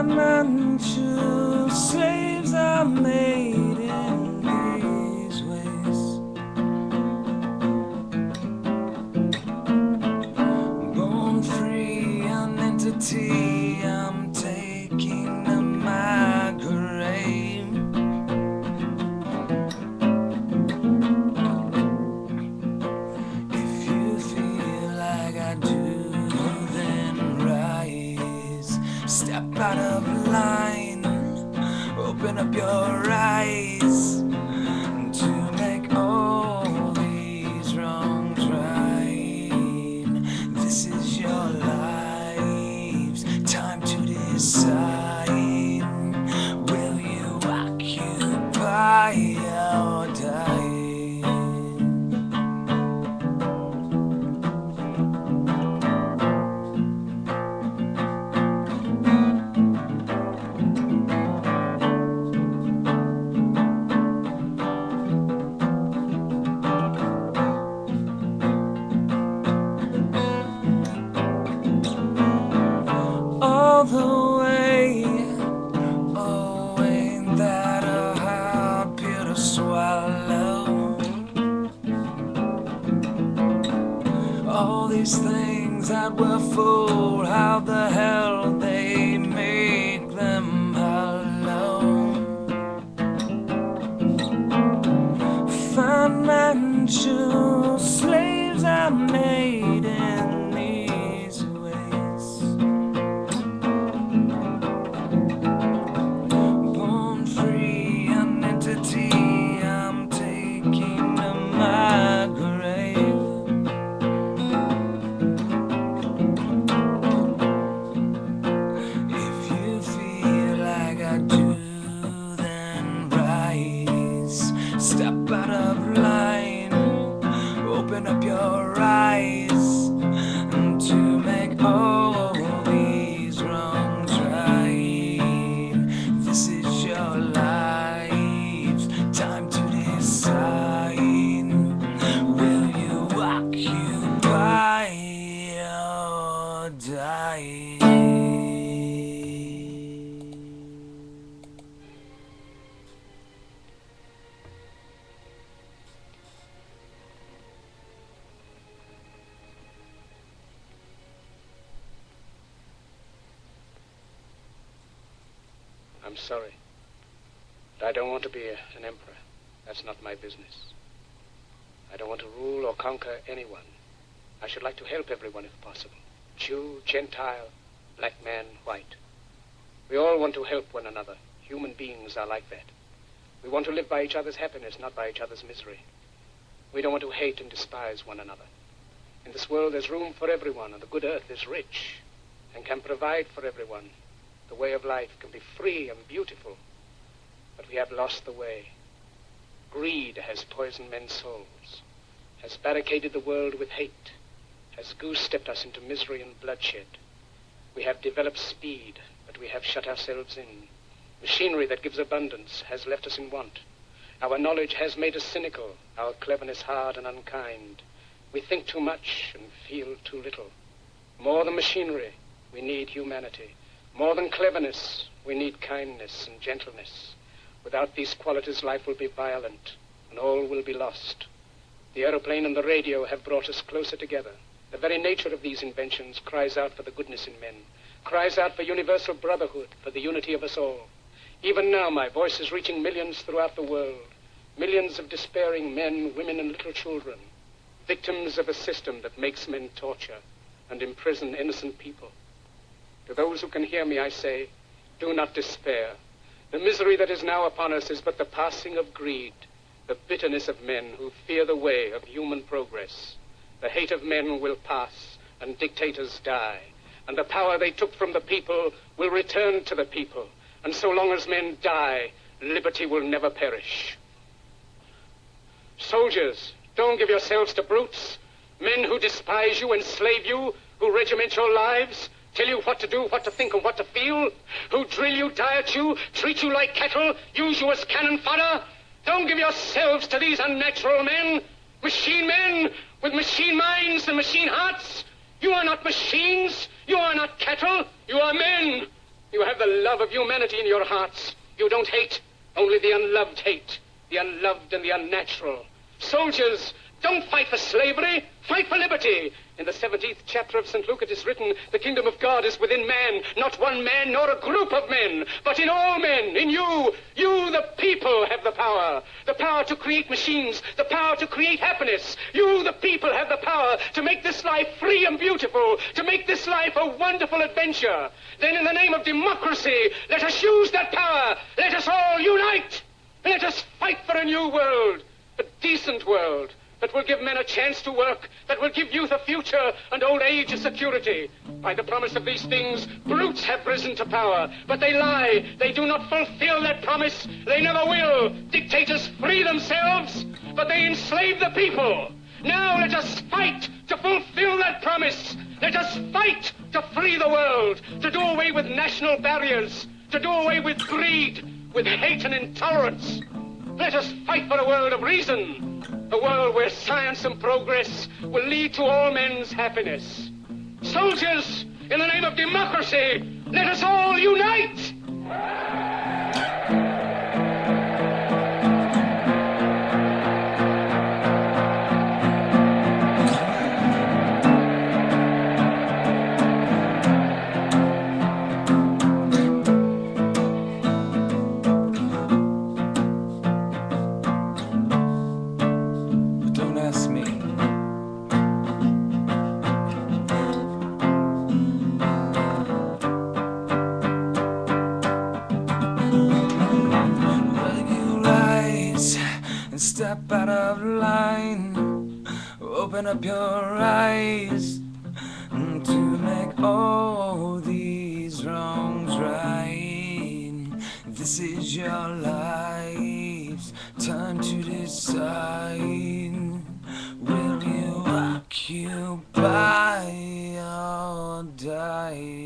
financial slaves are made in these ways. Born free, an entity, I'm taking to my grave. If you feel like I do, then rise. Step out of line, open up your eyes to make all these wrongs right. This is your lives, time to decide. Will you occupy or die? All the way, oh, ain't that a hard pill to swallow? All these things that were full, how the hell they make them hollow? Financial slaves are made in these ways. Born free, an entity, I'm taking to my grave. If you feel like I do, then rise. Step out of line, open up your eyes to make all these wrongs right. This is your life, time to decide. Will you occupy or die? I'm sorry, but I don't want to be an emperor. That's not my business. I don't want to rule or conquer anyone. I should like to help everyone if possible. Jew, Gentile, black man, white. We all want to help one another. Human beings are like that. We want to live by each other's happiness, not by each other's misery. We don't want to hate and despise one another. In this world there's room for everyone, and the good earth is rich and can provide for everyone. The way of life can be free and beautiful, but we have lost the way. Greed has poisoned men's souls, has barricaded the world with hate, has goose-stepped us into misery and bloodshed. We have developed speed, but we have shut ourselves in. Machinery that gives abundance has left us in want. Our knowledge has made us cynical, our cleverness hard and unkind. We think too much and feel too little. More than machinery, we need humanity. More than cleverness, we need kindness and gentleness. Without these qualities, life will be violent, and all will be lost. The aeroplane and the radio have brought us closer together. The very nature of these inventions cries out for the goodness in men, cries out for universal brotherhood, for the unity of us all. Even now, my voice is reaching millions throughout the world, millions of despairing men, women, and little children, victims of a system that makes men torture and imprison innocent people. To those who can hear me, I say, do not despair. The misery that is now upon us is but the passing of greed, the bitterness of men who fear the way of human progress. The hate of men will pass, and dictators die, and the power they took from the people will return to the people. And so long as men die, liberty will never perish. Soldiers, don't give yourselves to brutes, men who despise you, enslave you, who regiment your lives, tell you what to do, what to think, and what to feel, who drill you, diet you, treat you like cattle, use you as cannon fodder. Don't give yourselves to these unnatural men with machine minds and machine hearts. You are not machines. You are not cattle. You are men. You have the love of humanity in your hearts. You don't hate, only the unloved hate. The unloved and the unnatural. Soldiers, don't fight for slavery, fight for liberty. In the 17th chapter of St. Luke it is written, the kingdom of God is within man, not one man nor a group of men, but in all men, in you. You, the people, have the power to create machines, the power to create happiness. You, the people, have the power to make this life free and beautiful, to make this life a wonderful adventure. Then in the name of democracy, let us use that power. Let us all unite. Let us fight for a new world, a decent world, that will give men a chance to work, that will give youth a future and old age a security. By the promise of these things, brutes have risen to power, but they lie. They do not fulfill that promise. They never will. Dictators free themselves, but they enslave the people. Now let us fight to fulfill that promise. Let us fight to free the world, to do away with national barriers, to do away with greed, with hate and intolerance. Let us fight for a world of reason. A world where science and progress will lead to all men's happiness. Soldiers, in the name of democracy, let us all unite! Step out of line, open up your eyes to make all these wrongs right. This is your life, time to decide. Will you occupy or die?